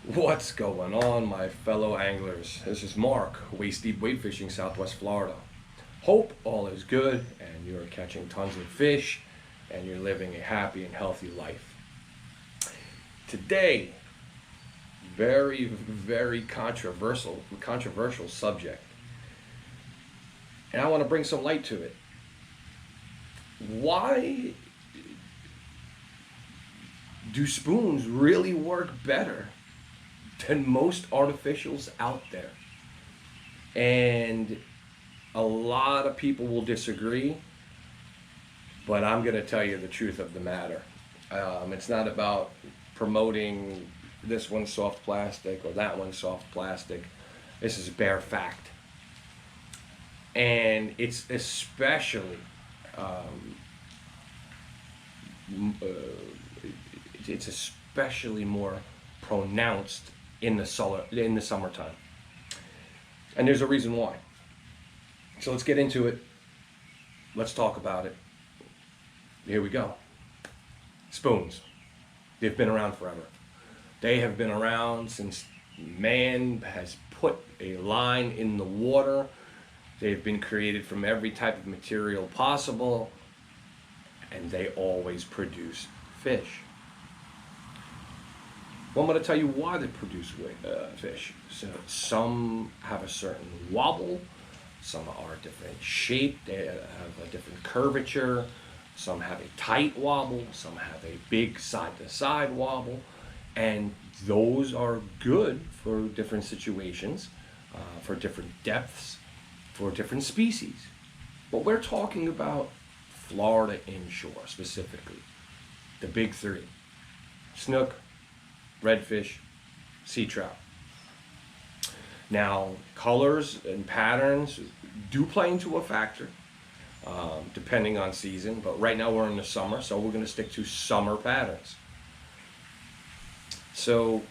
What's going on, my fellow anglers? This is Mark, Waist Deep Wade Fishing, Southwest Florida. Hope all is good and you're catching tons of fish and you're living a happy and healthy life. Today, very controversial subject. And I want to bring some light to it. Why do spoons really work better than most artificials out there? And a lot of people will disagree, but I'm going to tell you the truth of the matter. It's not about promoting this one's soft plastic or that one's soft plastic. This is bare fact. And it's especially um, uh, it's especially more pronounced in the summertime, and there's a reason why. So let's get into it. Let's talk about it. Here we go. Spoons. They've been around forever. They have been around since man has put a line in the water. They've been created from every type of material possible, and they always produce fish. Well, I'm going to tell you why they produce fish. So some have a certain wobble, some are different shape, they have a different curvature, some have a tight wobble, some have a big side-to-side wobble, and those are good for different situations, for different depths, for different species. But we're talking about Florida inshore specifically, the big three: snook, redfish, sea trout. Now, colors and patterns do play into a factor, depending on season, but right now we're in the summer, so we're going to stick to summer patterns. So,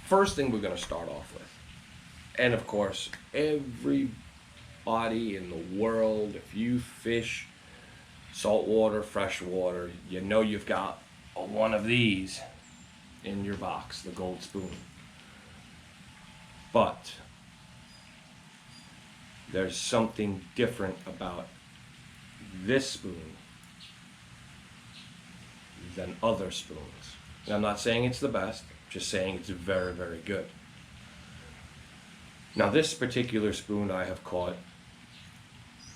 first thing we're going to start off with, and of course, everybody in the world, if you fish saltwater, freshwater, you know you've got one of these in your box, the gold spoon. But there's something different about this spoon than other spoons. And I'm not saying it's the best, just saying it's very good. Now, this particular spoon I have caught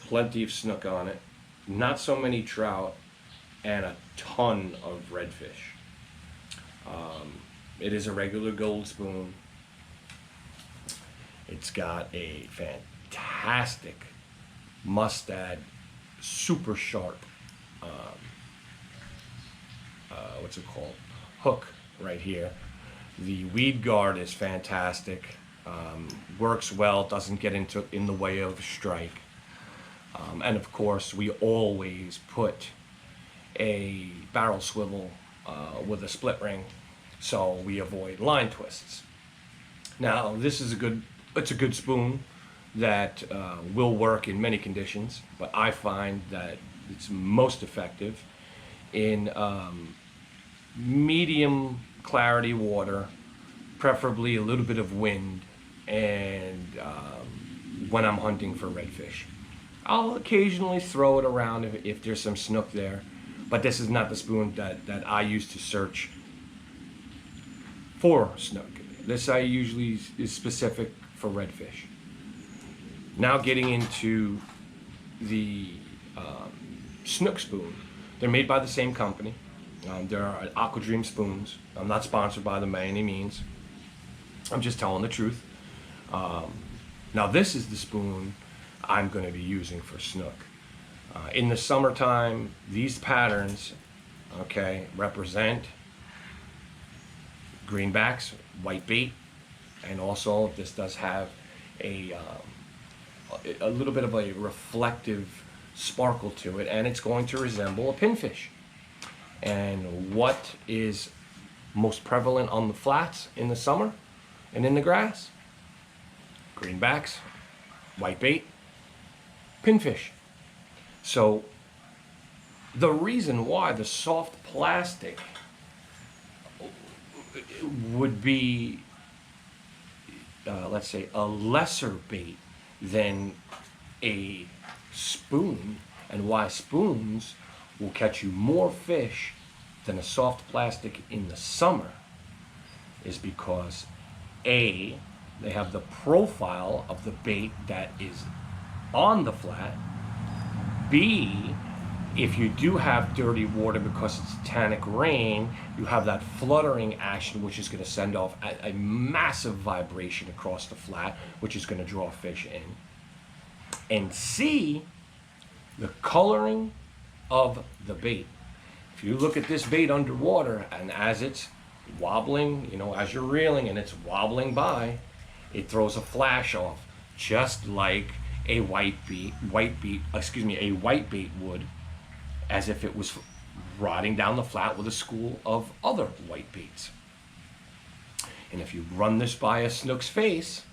plenty of snook on it, not so many trout, and a ton of redfish. It is a regular gold spoon. It's got a fantastic mustad, super sharp, what's it called? Hook right here. The weed guard is fantastic. Works well, doesn't get in the way of a strike. And of course, we always put a barrel swivel with a split ring, so we avoid line twists. Now, it's a good spoon that will work in many conditions, but I find that it's most effective in medium clarity water, preferably a little bit of wind, and when I'm hunting for redfish. I'll occasionally throw it around if there's some snook there, but this is not the spoon that I use to search for snook. This I usually is specific for redfish. Now getting into the snook spoon. They're made by the same company. There are Aqua Dream spoons. I'm not sponsored by them by any means. I'm just telling the truth. Now this is the spoon I'm going to be using for snook. In the summertime, these patterns, okay, represent greenbacks, white bait, and also this does have a little bit of a reflective sparkle to it, and it's going to resemble a pinfish. And what is most prevalent on the flats in the summer and in the grass? Greenbacks, white bait, pinfish. So the reason why the soft plastic would be, let's say, a lesser bait than a spoon, and why spoons will catch you more fish than a soft plastic in the summer is because A, they have the profile of the bait that is on the flat. B, if you do have dirty water because it's tannic rain, you have that fluttering action, which is going to send off a massive vibration across the flat, which is going to draw fish in. And C, the coloring of the bait. If you look at this bait underwater, and as it's wobbling, as you're reeling and it's wobbling by, it throws a flash off, just like a white bait would, as if it was riding down the flat with a school of other white baits. And if you run this by a snook's face,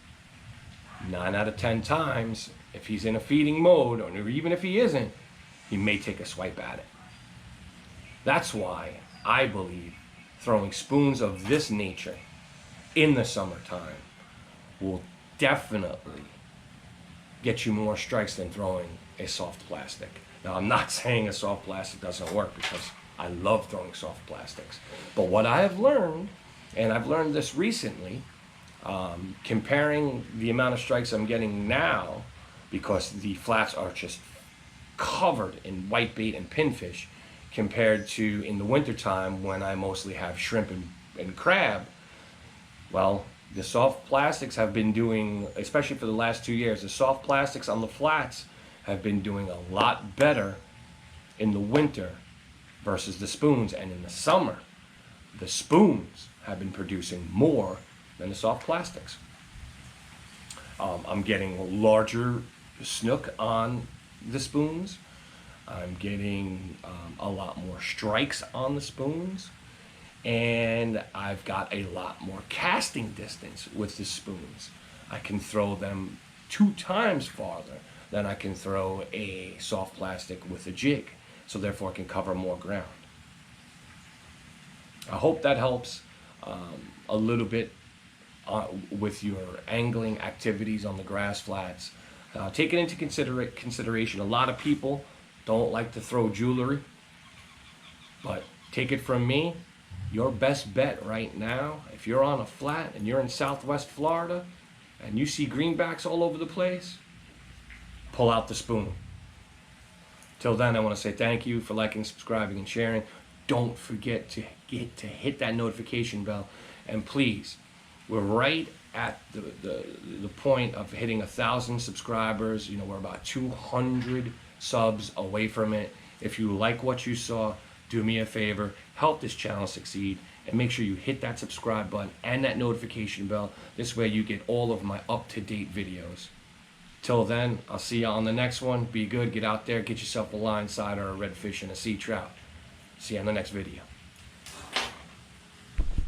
9 out of 10 times, if he's in a feeding mode, or even if he isn't, he may take a swipe at it. That's why I believe throwing spoons of this nature in the summertime will definitely get you more strikes than throwing a soft plastic. Now, I'm not saying a soft plastic doesn't work, because I love throwing soft plastics. But what I have learned, and I've learned this recently, comparing the amount of strikes I'm getting now, because the flats are just covered in whitebait and pinfish, compared to in the wintertime when I mostly have shrimp and crab. Well, the soft plastics have been doing, especially for the last 2 years, the soft plastics on the flats have been doing a lot better in the winter versus the spoons. And in the summer, the spoons have been producing more than the soft plastics. I'm getting larger snook on the spoons. I'm getting a lot more strikes on the spoons. And I've got a lot more casting distance with the spoons. I can throw them 2 times farther than I can throw a soft plastic with a jig. So therefore I can cover more ground. I hope that helps a little bit with your angling activities on the grass flats. Take it into consideration. A lot of people don't like to throw jewelry, but take it from me, your best bet right now, if you're on a flat and you're in Southwest Florida and you see greenbacks all over the place, pull out the spoon. Till then, I want to say thank you for liking, subscribing, and sharing. Don't forget to hit that notification bell. And please, we're right at the point of hitting 1,000 subscribers. We're about 200 subs away from it. If you like what you saw, do me a favor, help this channel succeed, and make sure you hit that subscribe button and that notification bell. This way you get all of my up-to-date videos. Till then, I'll see you on the next one. Be good, get out there, get yourself a line side or a redfish and a sea trout. See you on the next video.